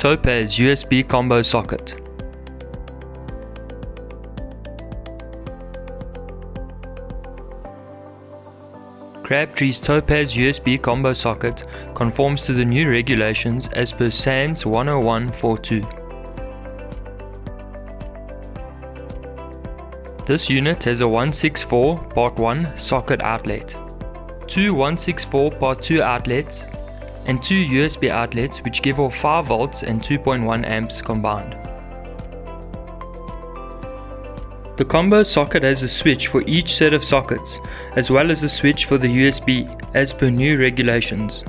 Topaz USB combo socket. Crabtree's Topaz USB combo socket conforms to the new regulations as per SANS 10142. This unit has a 164 part 1 socket outlet, two 164 part 2 outlets, and two USB outlets which give off 5 volts and 2.1 amps combined. The combo socket has a switch for each set of sockets, as well as a switch for the USB, as per new regulations.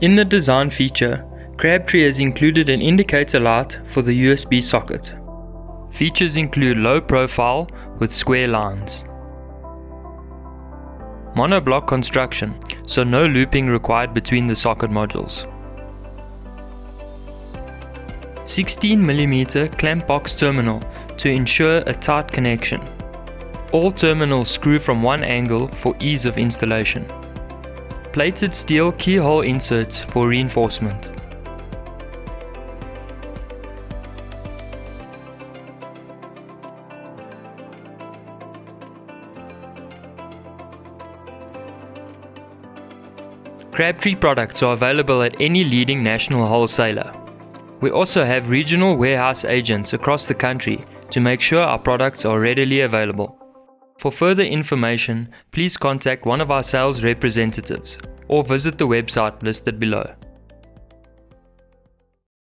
In the design feature, Crabtree has included an indicator light for the USB socket. Features include low profile with square lines. Monoblock construction, so no looping required between the socket modules. 16mm clamp box terminal to ensure a tight connection. All terminals screw from one angle for ease of installation. Plated steel keyhole inserts for reinforcement. Crabtree products are available at any leading national wholesaler. We also have regional warehouse agents across the country to make sure our products are readily available. For further information, please contact one of our sales representatives or visit the website listed below.